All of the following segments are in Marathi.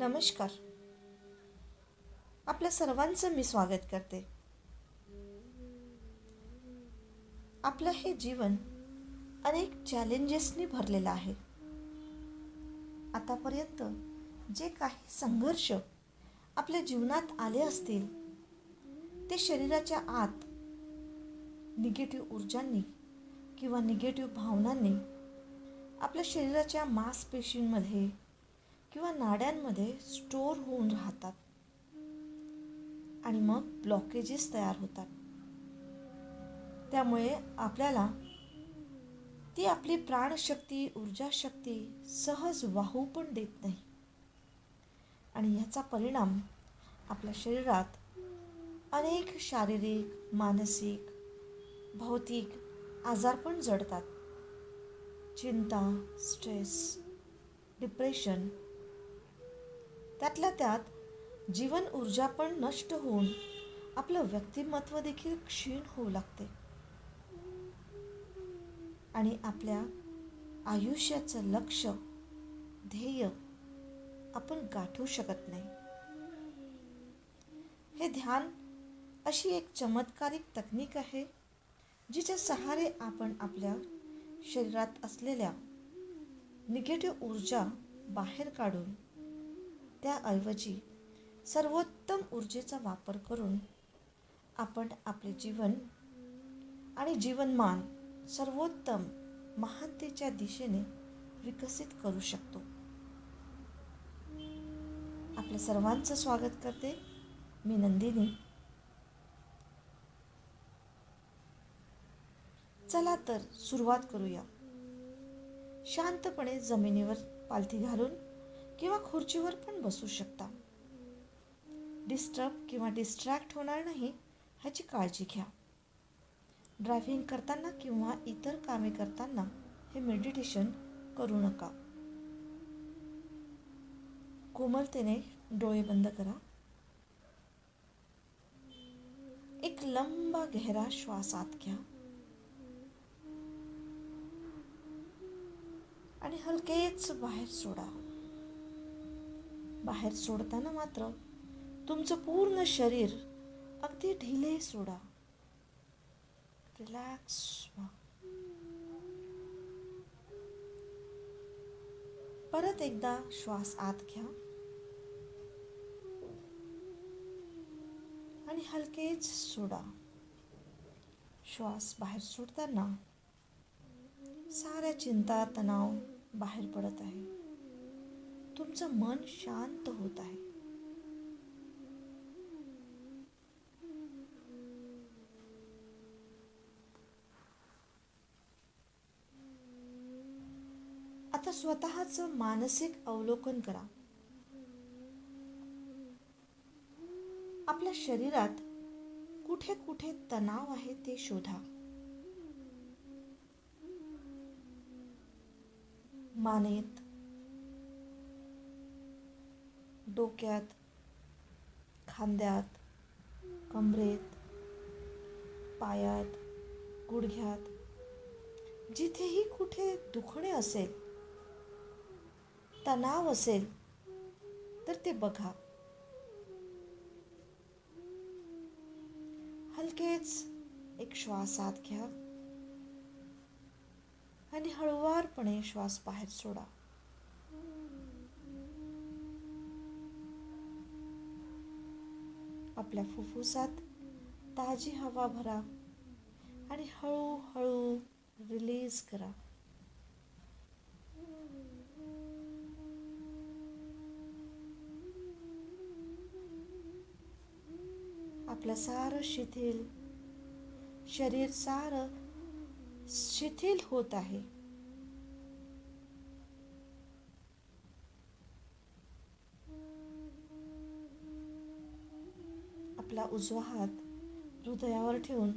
नमस्कार. आपल्या सर्वांचं मी स्वागत करते. आपलं हे जीवन अनेक चॅलेंजेसनी भरलेलं आहे. आतापर्यंत जे काही संघर्ष आपल्या जीवनात आले असतील ते शरीराच्या आत निगेटिव्ह ऊर्जांनी किंवा निगेटिव्ह भावनांनी आपल्या शरीराच्या मांसपेशींमध्ये किंवा नाड्यांमध्ये स्टोअर होऊन राहतात आणि मग ब्लॉकेजेस तयार होतात. त्यामुळे आपल्याला ती आपली प्राणशक्ती, ऊर्जाशक्ती सहज वाहू पण देत नाही आणि ह्याचा परिणाम आपल्या शरीरात अनेक शारीरिक, मानसिक, भौतिक आजार पण जडतात. चिंता, स्ट्रेस, डिप्रेशन, त्यातल्या त्यात जीवन ऊर्जा पण नष्ट होऊन आपलं व्यक्तिमत्व देखील क्षीण होऊ लागते आणि आपल्या आयुष्याचं लक्ष्य, ध्येय आपण गाठू शकत नाही. हे ध्यान अशी एक चमत्कारिक तकनीक आहे जिच्या सहारे आपण आपल्या शरीरात असलेल्या निगेटिव्ह ऊर्जा बाहेर काढून त्याऐवजी सर्वोत्तम ऊर्जेचा वापर करून आपण आपले जीवन आणि जीवनमान सर्वोत्तम महानतेच्या दिशेने विकसित करू शकतो. आपल्या सर्वांचं स्वागत करते. मी नंदिनी. चला तर सुरुवात करूया. शांतपणे जमिनीवर पालथी घालून किंवा खुर्चीवर पण बसू शकता. डिस्टर्ब किंवा डिस्ट्रॅक्ट होणार नाही ह्याची काळजी घ्या. ड्रायव्हिंग करताना किंवा इतर कामे करताना हे मेडिटेशन करू नका. कोमलतेने डोळे बंद करा. एक लंबा गहरा श्वास आत घ्या आणि हलकेच बाहेर सोडा. बाहेर सोडताना मात्र तुमचं पूर्ण शरीर अगदी ढिले सोडा. रिलॅक्स व्हा. परत एकदा श्वास आत घ्या आणि हलकेच सोडा. श्वास बाहेर सोडताना साऱ्या चिंता, तणाव बाहेर पडत आहे. तुमचं मन शांत होत आहे. आता स्वतःचं मानसिक अवलोकन करा. आपल्या शरीरात कुठे कुठे तणाव आहे ते शोधा. मानेत, डोक्यात, खांद्यात, कमरेत, पायात, गुडघ्यात, जिथेही कुठे दुखणे असेल, तणाव असेल तर ते बघा. हलकेच एक श्वास आत घ्या आणि हळुवारपणे श्वास बाहेर सोडा. आपल्या फुफ्फुसात ताजी हवा भरा आणि हळूहळू रिलीज करा. आपलं सारं शरीर सारं शिथिल होत आहे. आपला उजवा हात हृदयावर ठेवून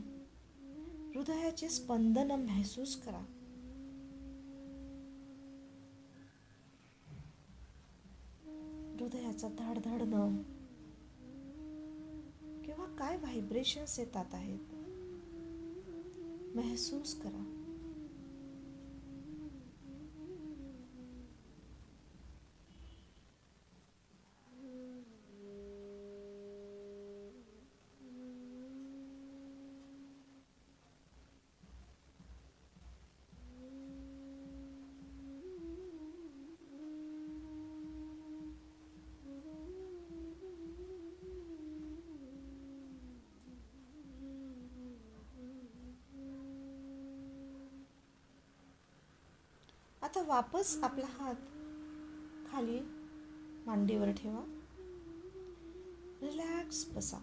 हृदयाचे स्पंदन महसूस करा. हृदयाचा धडधडणं किंवा काय व्हायब्रेशन्स येतात आहेत महसूस करा. आता वापस आपला हात खाली मांडीवर ठेवा. रिलॅक्स बसा.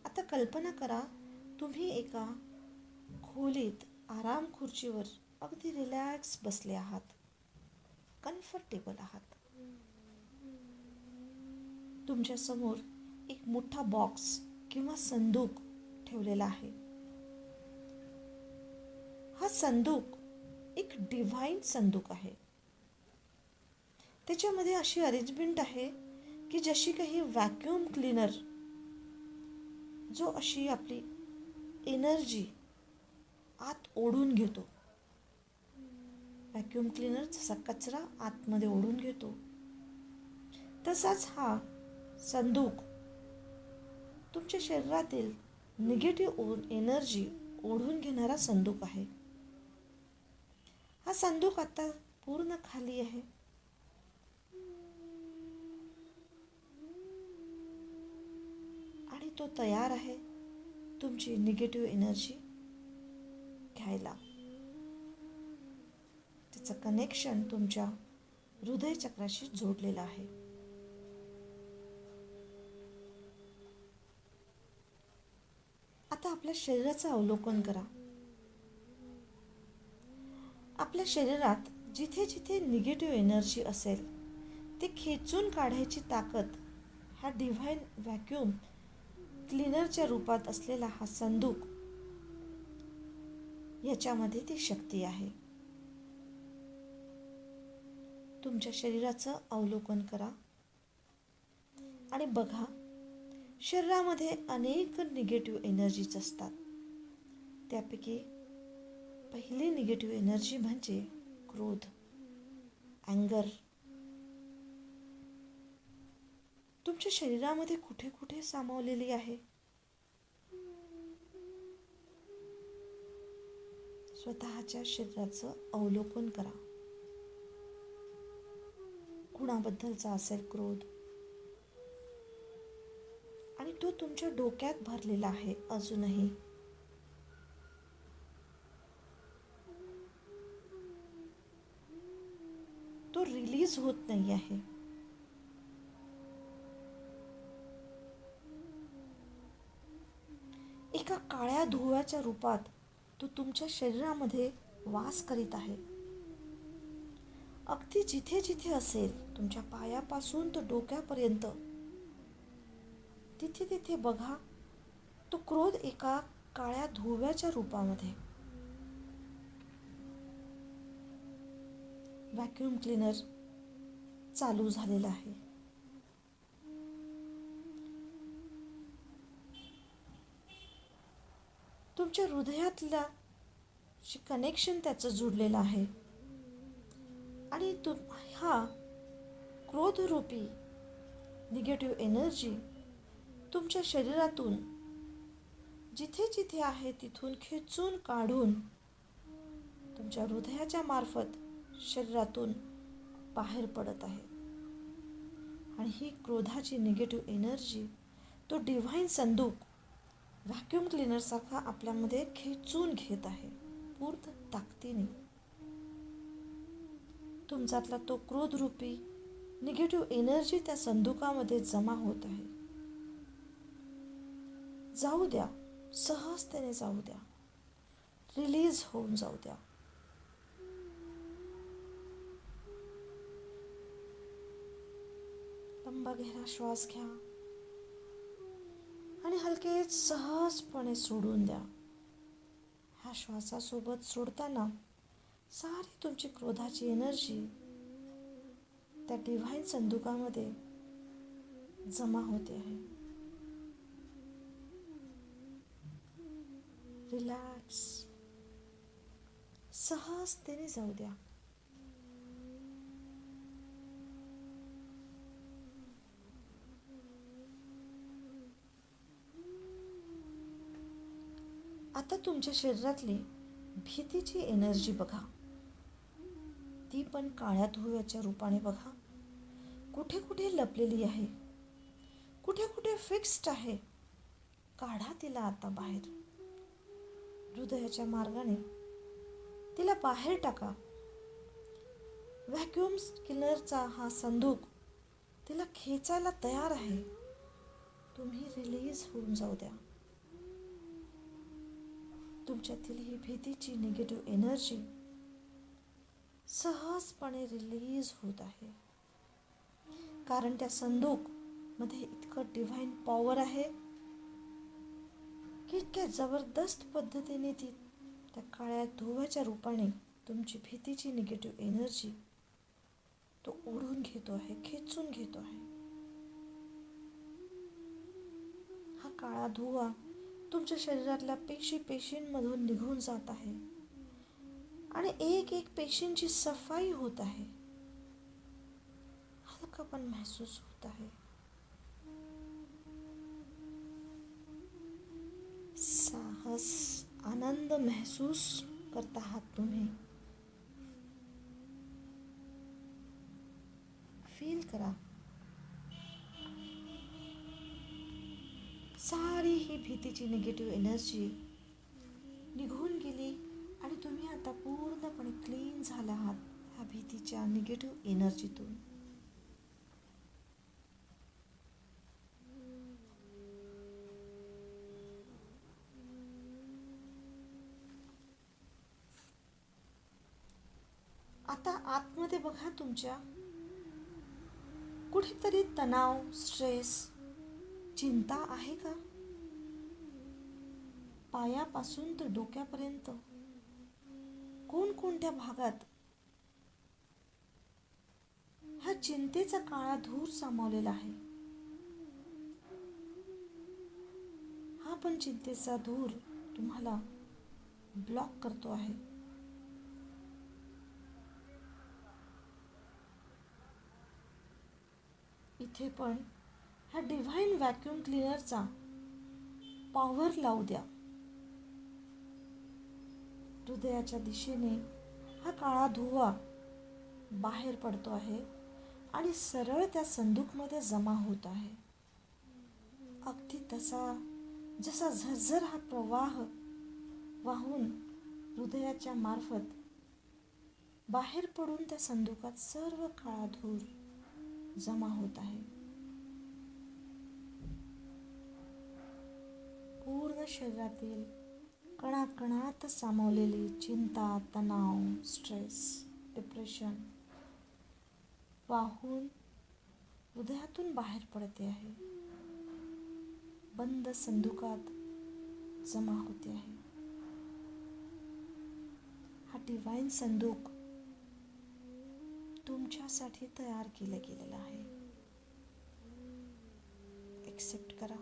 आता कल्पना करा तुम्ही एका खोलीत आराम खुर्चीवर अगदी रिलॅक्स बसले आहात, कम्फर्टेबल आहात. तुमच्या समोर एक मोठा बॉक्स किंवा संदूक ठेवलेला आहे. हा संदूक एक डिव्हाइन संदूक आहे. त्याच्यामध्ये अशी अरेंजमेंट आहे की जशी काही व्हॅक्यूम क्लीनर जो अशी आपली एनर्जी आत ओढून घेतो, व्हॅक्यूम क्लीनर जसा कचरा आतमध्ये ओढून घेतो, तसाच हा संदूक तुमच्या शरीरातील निगेटिव्ह एनर्जी ओढून घेणारा संदूक आहे. हा संदूक आता पूर्ण खाली आहे. आणि तो तयार आहे तुमची निगेटिव्ह एनर्जी घ्यायला. त्याचं कनेक्शन तुमच्या हृदय चक्राशी जोडलेलं आहे. आता आपल्या शरीराचं अवलोकन करा. आपल्या शरीरात जिथे जिथे निगेटिव्ह एनर्जी असेल ते खेचून काढायची ताकद ह्या डिव्हाइन व्हॅक्यूम क्लीनरच्या रूपात असलेला हा संदूक, याच्यामध्ये ती शक्ती आहे. तुमच्या शरीराचं अवलोकन करा आणि बघा शरीरामध्ये अनेक निगेटिव्ह एनर्जीज असतात. त्यापैकी पहिली निगेटिव्ह एनर्जी म्हणजे क्रोध, अँगर. तुमच्या शरीरामध्ये कुठे कुठे सामावलेली आहे? स्वतःच्या शरीराचं अवलोकन करा. कुणाबद्दलचा असेल क्रोध आणि तो तुमच्या डोक्यात भरलेला आहे अजूनही. तो रिलीज होत नाही आहे. एका काळ्या धुव्याच्या रूपात तो तुमच्या शरीरामध्ये वास करीत आहे. अगदी जिथे जिथे असेल, तुमच्या पायापासून तर डोक्यापर्यंत, तिथे तिथे बघा तो क्रोध एका काळ्या धुव्याच्या रूपामध्ये. व्हॅक्यूम क्लीनर चालू झालेला आहे. तुमच्या हृदयातला कनेक्शन त्याचं जुडलेलं आहे आणि हा क्रोधरूपी निगेटिव्ह एनर्जी तुमच्या शरीरातून जिथे जिथे आहे तिथून खेचून काढून तुमच्या हृदयाच्या मार्फत शरीरातून बाहेर पडत आहे. आणि ही क्रोधाची निगेटिव्ह एनर्जी तो डिव्हाइन संदूक व्हॅक्यूम क्लीनर सारखा आपल्यामध्ये खेचून घेत आहे पूर्ण ताकदीने. तुमच्यातला तो क्रोधरूपी निगेटिव्ह एनर्जी त्या संदुकामध्ये जमा होत आहे. जाऊ द्या, सहजतेने जाऊ द्या, रिलीज होऊन जाऊ द्या. लंबा गहरा श्वास घ्या आणि हलके सहजपणे सोडून द्या. ह्या श्वासासोबत सोडताना सारी तुमची क्रोधाची एनर्जी त्या डिव्हाइन संदुकामध्ये जमा होते आहे. रिलॅक्स, सहजतेने जाऊ द्या. आता तुमच्या शरीरातली भीतीची एनर्जी बघा. ती पण काळ्या धुव्याच्या रूपाने बघा. कुठे कुठे लपलेली आहे, कुठे कुठे फिक्स्ड आहे. काढा तिला आता बाहेर. हृदयाच्या मार्गाने तिला बाहेर टाका. व्हॅक्यूम क्लिनरचा हा संदूक तिला खेचायला तयार आहे. तुम्ही रिलीज होऊन जाऊ द्या. तुमच्यातील ही भीतीची निगेटिव्ह एनर्जी सहजपणे रिलीज होत आहे. कारण त्या संदूक मध्ये इतकं डिव्हाइन पॉवर आहे की इतक्या जबरदस्त पद्धतीने ती त्या काळ्या धुव्याच्या रूपाने तुमची भीतीची निगेटिव्ह एनर्जी तो ओढून घेतो आहे, खेचून घेतो आहे. हा काळा धुवा तुमच्या शरीरातल्या पेशींमधून निघून जात आहे आणि एक एक पेशींची सफाई होत आहे. हलकापण महसूस होत आहे. साहस, आनंद महसूस करत आहात तुम्ही. फील करा. सारी ही भीतीची निगेटिव्ह एनर्जी निघून गेली आणि तुम्ही आता पूर्णपणे क्लीन झाला आहात ह्या भीतीच्या निगेटिव्ह एनर्जीतून. आता आतमध्ये बघा. तुमच्या कुठेतरी तणाव, स्ट्रेस, चिंता आहे का? पायापासून तर डोक्यापर्यंत कोणकोणत्या भागात हा चिंतेचा काळा धूर सामावलेला आहे? हा पण चिंतेचा धूर तुम्हाला ब्लॉक करतो आहे. इथे पण ह्या डिव्हाइन व्हॅक्यूम क्लिनरचा पॉवर लावू द्या. हृदयाच्या दिशेने हा काळा धुवा बाहेर पडतो आहे आणि सरळ त्या संदूकमध्ये जमा होत आहे. अगदी जसा झरझर हा प्रवाह वाहून हृदयाच्या मार्फत बाहेर पडून त्या संदूकात सर्व काळा धूर जमा होत आहे. पूर्ण शरीरातील कणाकणात सामावलेली चिंता, तणाव, स्ट्रेस, डिप्रेशन वाहून हृदयातून बाहेर पडते आहे. बंद संदूकात जमा होते आहे. हा डिव्हाइन संदूक तुमच्यासाठी तयार केलं गेलेलं आहे. एक्सेप्ट करा.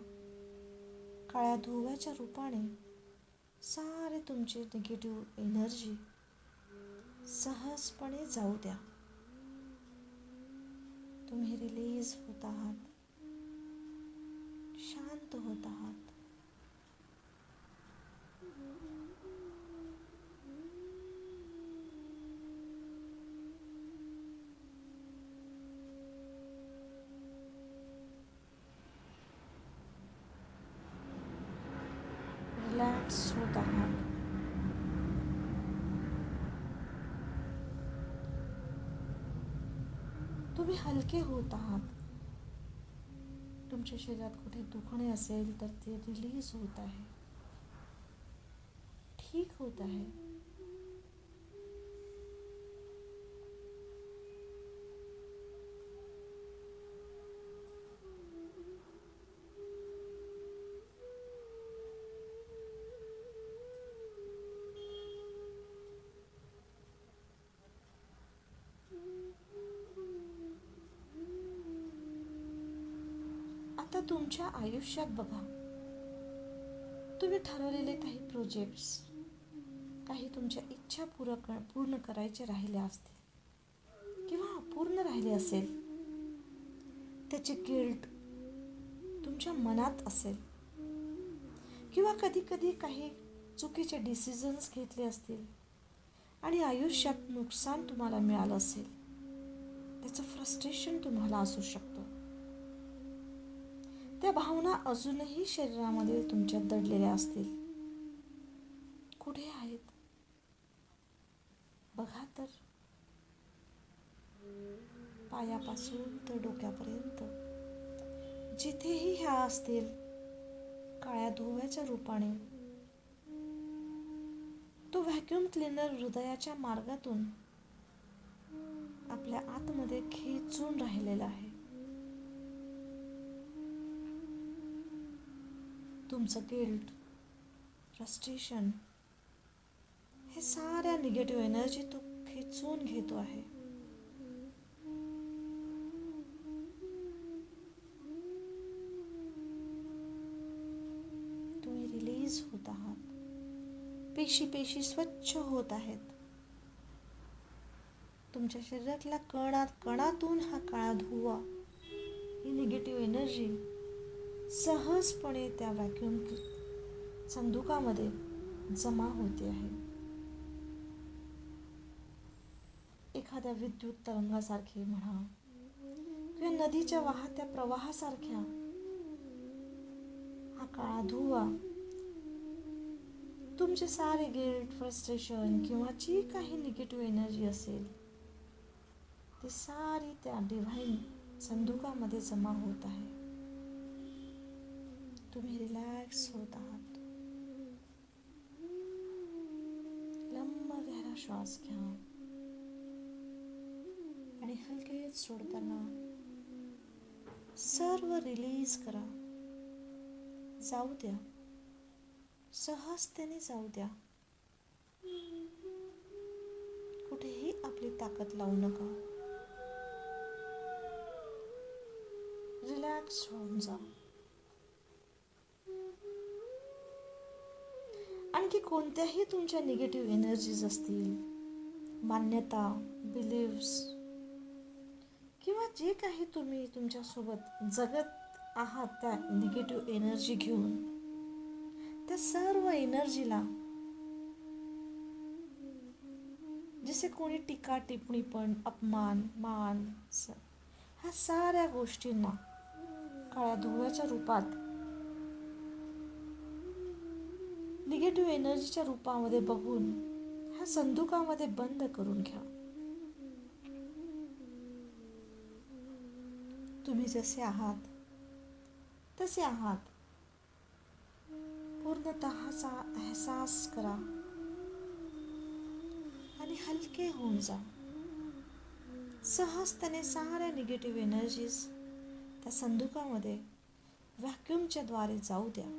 काळ्या धुव्याच्या रूपाने सारे तुमचे निगेटिव्ह एनर्जी सहजपणे जाऊ द्या. तुम्ही रिलीज होत आहात, शांत होत आहात. रिलॅक्स होत आहात. तुम्ही हलके होत आहात. तुमच्या शरीरात कुठे दुखणे असेल तर ते रिलीज होत आहे, ठीक होत आहे. आता तुमच्या आयुष्यात बघा. तुम्ही ठरवलेले काही प्रोजेक्ट्स, काही तुमच्या इच्छा पूर्ण करायच्या राहिल्या असतील किंवा अपूर्ण राहिले असेल, त्याचे गिल्ट तुमच्या मनात असेल किंवा कधी कधी काही चुकीचे डिसिजन्स घेतले असतील आणि आयुष्यात नुकसान तुम्हाला मिळालं असेल, त्याचं फ्रस्ट्रेशन तुम्हाला असू शकतं. त्या भावना अजूनही शरीरामध्ये तुमच्या दडलेल्या असतील. कुठे आहेत? तर पायापासून तर डोक्यापर्यंत जिथेही ह्या असतील काळ्या धुव्याच्या रूपाने तो व्हॅक्यूम क्लीनर हृदयाच्या मार्गातून आपल्या आतमध्ये खेचून राहिलेला आहे. तुमचं गिल्ट, फ्रस्ट्रेशन हे साऱ्या निगेटिव्ह एनर्जी तो खेचून घेतो आहे. तुम्ही रिलीज होत आहात. पेशी स्वच्छ होत आहेत. तुमच्या शरीरातल्या कणातून हा काळा धुवा, ही निगेटिव्ह एनर्जी सहजपणे त्या व्हॅक्यूम संदुकामध्ये जमा होते आहे. एखाद्या विद्युत तरंगासारखे म्हणा किंवा नदीच्या वाहत्या प्रवाहासारख्या हा काळा धुवा तुमचे सारे गिल्ट, फ्रस्ट्रेशन किंवा जी काही निगेटिव्ह एनर्जी असेल ती सारी त्या डिव्हाइन संदुकामध्ये जमा होत आहे. तुम्ही रिलॅक्स होत आहात. लंब गहरा श्वास घ्या आणि हलकेच सोडताना सर्व रिलीज करा. जाऊ द्या, सहजतेने जाऊ द्या. कुठेही आपली ताकद लावू नका. रिलॅक्स होऊन जा. आणखी कोणत्याही तुमच्या निगेटिव्ह एनर्जीज असतील, मान्यता, बिलीव्स किंवा जे काही तुम्ही तुमच्यासोबत जगत आहात त्या निगेटिव्ह एनर्जी घेऊन, त्या सर्व एनर्जीला जसे कोणी टीका टिप्पणी पण, अपमान, मान, ह्या साऱ्या गोष्टींना काळ्या धुव्याच्या रूपात, निगेटिव्ह एनर्जीच्या रूपामध्ये बघून ह्या संदुकामध्ये बंद करून घ्या. तुम्ही जसे आहात तसे आहात पूर्णतःचा एहसास करा आणि हलके होऊन जा. सहजतेने साऱ्या निगेटिव्ह एनर्जीज त्या संदुकामध्ये व्हॅक्यूमच्या द्वारे जाऊ द्या.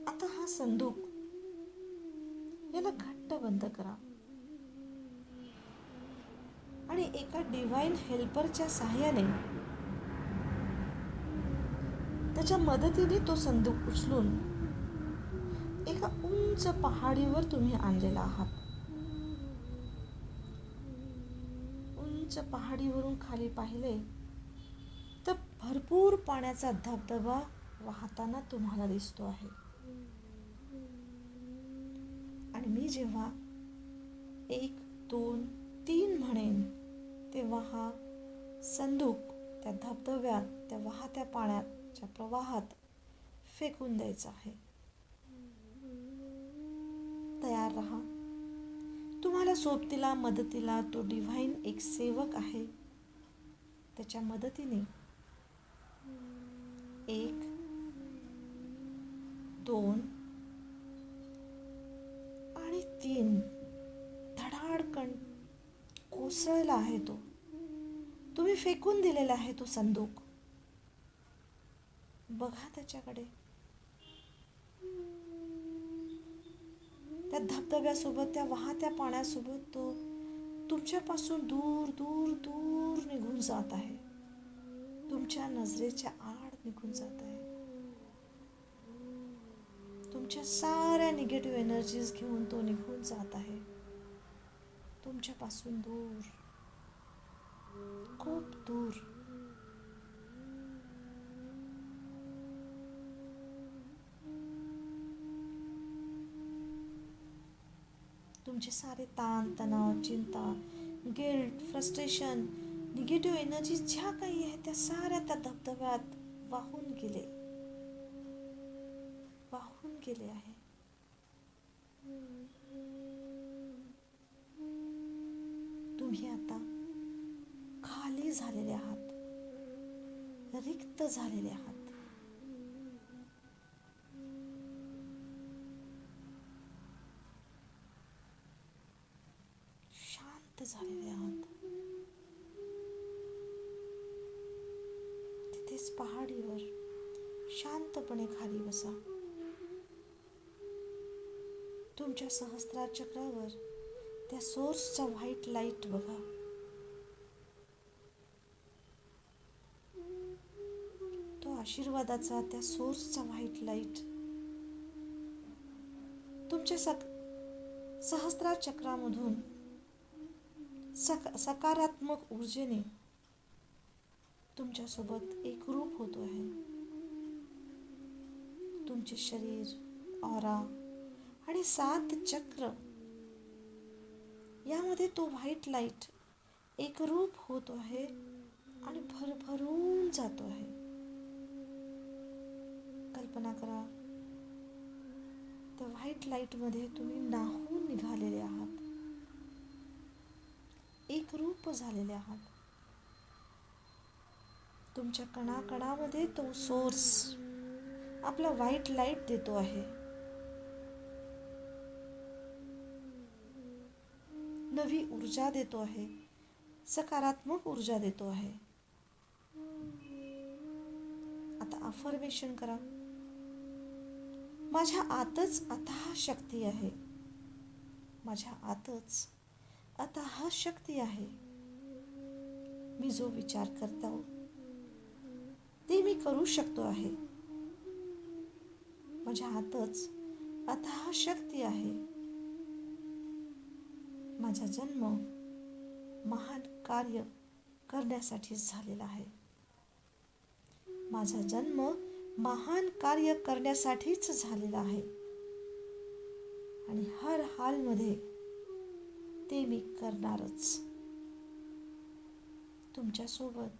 आता हा संदूक याला घट्ट बंद करा आणि एका डिव्हाइन हेल्परच्या सहाय्याने त्याच्या मदतीने तो संदूक उचलून एका उंच पहाडीवर तुम्ही आणलेला आहात. उंच पहाडीवरून खाली पाहिले तर भरपूर पाण्याचा धबधबा वाहताना तुम्हाला दिसतो आहे. आणि मी जेव्हा 1, 2, 3 म्हणेन तेव्हा हा संदूक त्या धबधब्यात, त्या वाहत्या पाण्याच्या प्रवाहात फेकून द्यायचा आहे. तयार रहा. तुम्हाला सोबतीला, मदतीला तो डिव्हाइन एक सेवक आहे. त्याच्या मदतीने 1, 2 आणि 3 धडाडकन कोसळला आहे तो. तुम्ही फेकून दिलेला आहे तो संदूक. बघा त्याच्याकडे. त्या धबधब्यासोबत, त्या वाहत्या पाण्यासोबत तो तुमच्यापासून दूर दूर दूर निघून जात आहे. तुमच्या नजरेच्या आड निघून जात आहे. तुमच्या साऱ्या निगेटिव्ह एनर्जीज घेऊन तो निघून जात आहे. तो तुमच्यापासून दूर, खूप दूर. तुमचे सारे ताण तणाव, चिंता, गिल्ट, फ्रस्ट्रेशन, निगेटिव्ह एनर्जी ज्या काही आहे त्या साऱ्या त्या धबधब्यात वाहून गेले आहे. तुम्ही आता खाली झालेले आहात, रिक्त झालेले आहात. शांत झालेले आहात. तिथेच पहाडीवर शांतपणे खाली बसा. तुमच्या सहस्त्रार चक्रावर त्या सोर्सचा व्हाईट लाईट बघा. तो आशीर्वादाचा त्या सोर्सचा व्हाईट लाईट तुमच्या सहस्त्रार चक्रामधून सकारात्मक ऊर्जेने तुमच्यासोबत एकरूप होतो आहे. तुमचे शरीर, ऑरा आणि 7 चक्र यामध्ये तो व्हाईट लाईट एकरूप होतो आहे आणि भरभरून जातो आहे. कल्पना करा, त्या व्हाईट लाईट मध्ये तुम्ही न्हाऊन निघालेले आहात, एकरूप झालेले आहात. तुमच्या कणाकणामध्ये तो सोर्स आपला व्हाईट लाईट देतो आहे. नवी ऊर्जा देतो आहे, सकारात्मक ऊर्जा देतो आहे. आता अफर्मेशन करा. माझ्या आतच अथाह शक्ती आहे. माझ्या आतच अथाह शक्ती आहे. मी जो विचार करतो ते मी करू शकतो आहे. माझ्या आतच अथाह शक्ती आहे. माझा जन्म महान कार्य करण्यासाठीच झालेला आहे. माझा जन्म महान कार्य करण्यासाठीच झालेला आहे आणि हर हालमध्ये ते मी करणारच. तुमच्यासोबत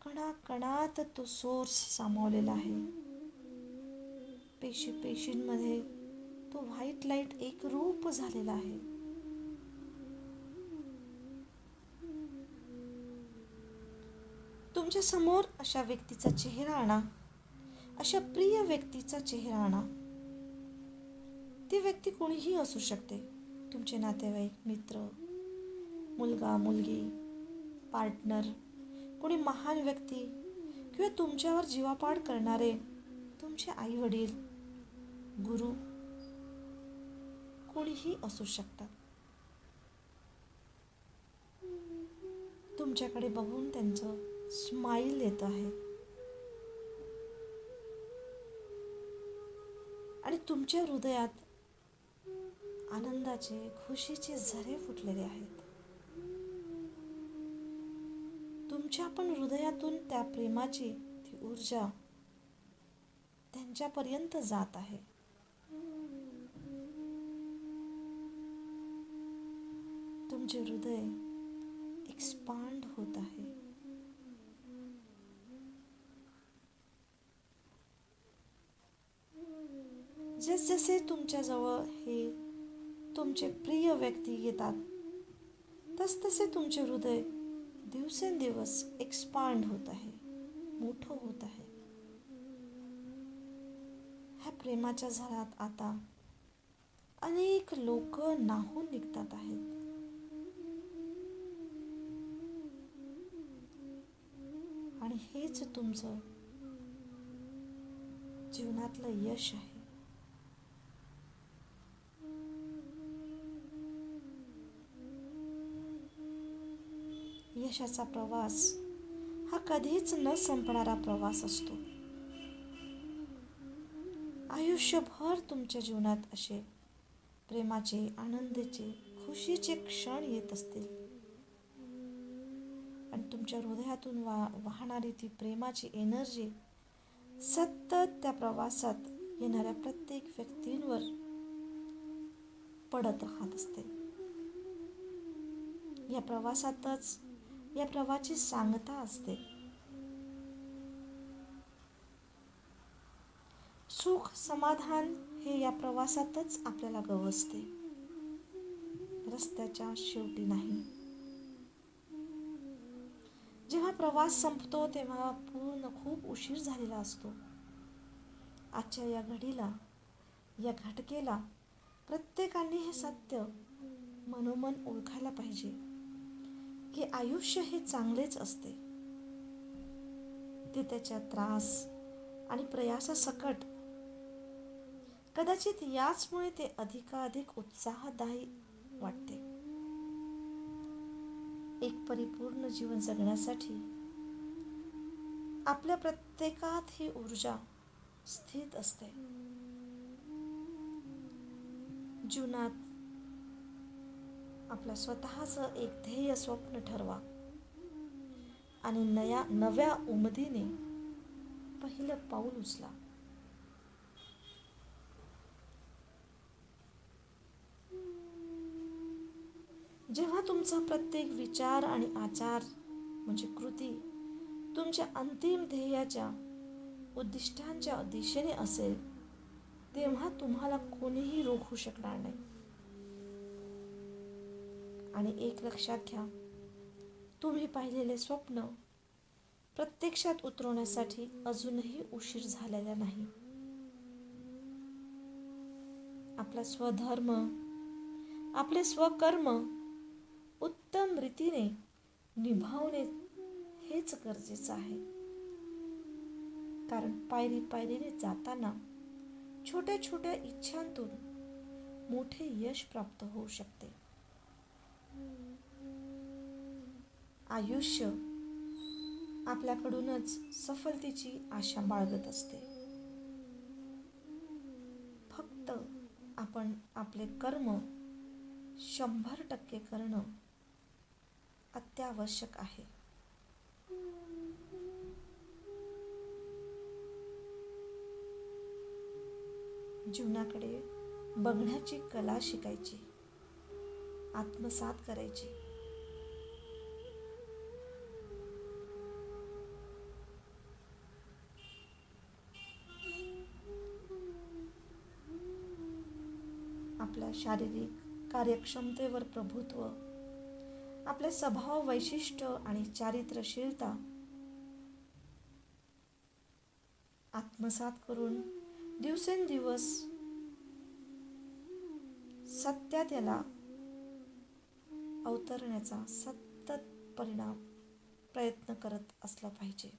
कणाकणात तो सोर्स सामावलेला आहे. पेशींमध्ये तो व्हाईट लाईट एकरूप झालेला आहे. तुमच्या समोर अशा व्यक्तीचा चेहरा आणा, अशा प्रिय व्यक्तीचा चेहरा आणा. ती व्यक्ती कोणीही असू शकते. तुमचे नातेवाईक, मित्र, मुलगा, मुलगी, पार्टनर, कोणी महान व्यक्ती किंवा तुमच्यावर जीवापाड करणारे तुमचे आई वडील, गुरु, कोणीही असू शकतात. तुमच्याकडे बघून त्यांचं स्माईल येत आहे आणि तुमच्या हृदयात आनंदाचे, खुशीचे झरे फुटलेले आहेत. तुमच्या पण हृदयातून त्या प्रेमाची ती ऊर्जा त्यांच्यापर्यंत जात आहे. तुमचे हृदय एक्सपांड होत आहे. जसजसे तुमच्याजवळ हे तुमचे प्रिय व्यक्ती येतात तसतसे तुमचे हृदय दिवसेंदिवस एक्सपांड होत आहे, मोठं होत आहे. ह्या प्रेमाच्या झऱ्यात आता अनेक लोक न्हाऊन निघतात आहेत. आणि हेच तुमचं जीवनातलं यश आहे. यशाचा प्रवास हा कधीच न संपणारा प्रवास असतो. आयुष्यभर तुमच्या जीवनात असे प्रेमाचे, आनंदाचे, खुशीचे क्षण येत असतील आणि तुमच्या हृदयातून वाहणारी ती प्रेमाची एनर्जी सतत त्या प्रवासात येणाऱ्या प्रत्येक व्यक्तींवर पडत राहत असते. या प्रवासातच या प्रवाहाची सांगता असते. सुख समाधान हे या प्रवासातच आपल्याला गवसते, रस्त्याच्या शेवटी नाही. जेव्हा प्रवास संपतो तेव्हा खूप उशीर झालेला असतो. आजच्या या घडीला, या घटकेला प्रत्येकाने हे सत्य मनोमन ओळखायला पाहिजे की आयुष्य हे चांगलेच असते. ते त्याच्या त्रास आणि प्रयासासकट, कदाचित याचमुळे ते अधिकाधिक उत्साहदायी वाटते. एक परिपूर्ण जीवन जगण्यासाठी आपल्या प्रत्येकात ही ऊर्जा स्थित असते. जीवनात आपल्या स्वतःचं एक ध्येय स्वप्न ठरवा आणि नव्या उमेदीने पहिलं पाऊल उचला. जेव्हा तुमचा प्रत्येक विचार आणि आचार म्हणजे कृती तुमच्या अंतिम ध्येयाच्या उद्दिष्टांच्या दिशेने असेल, तेव्हा तुम्हाला कोणीही रोखू शकणार नाही. आणि एक लक्षात घ्या, तुम्ही पाहिलेले स्वप्न प्रत्यक्षात उतरवण्यासाठी अजूनही उशीर झालेला नाही. आपला स्वधर्म, आपले स्वकर्म उत्तम रीतीने निभावणे हेच गरजेचं आहे. कारण पायरी पायरीने जाताना छोट्या छोट्या इच्छांतून मोठे यश प्राप्त होऊ शकते. आयुष्य आपल्याकडूनच सफलतेची आशा बाळगत असते. फक्त आपण आपले कर्म 100% करणं अत्यावश्यक आहे. जीवनाकडे बघण्याची कला शिकायची, आत्मसात करायची. आपल्या शारीरिक कार्यक्षमतेवर प्रभुत्व, आपले स्वभाव वैशिष्ट्य आणि चारित्र्यशीलता आत्मसात करून दिवसेंदिवस सत्यात याला अवतरण्याचा सतत प्रयत्न करत असला पाहिजे.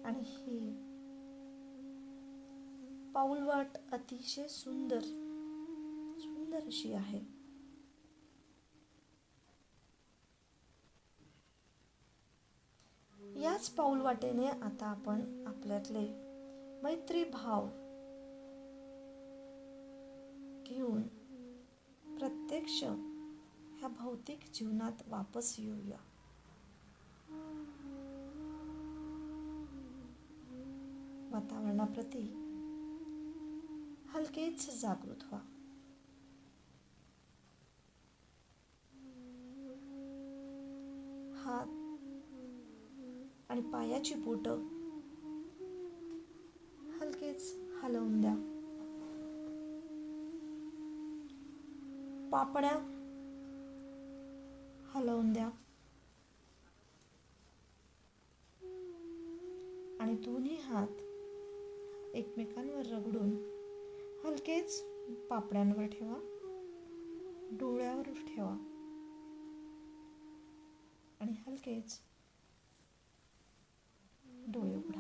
आणि ही पाऊलवाट अतिशय सुंदर अशी आहे. याच पाऊलवाटेने आता आपण आपल्यातले मैत्री भाव घेऊन प्रत्यक्ष ह्या भौतिक जीवनात वापस येऊया. वातावरणाप्रती हलकेच जागृत व्हा. हात आणि पायाची बोटं हलकेच हलवून द्या. पापण्या हलवून द्या आणि दोन्ही हात एकमेकांवर रगडून हलकेच पापण्यांवर ठेवा, डोळ्यावर ठेवा आणि हलकेच डोळे उघडा.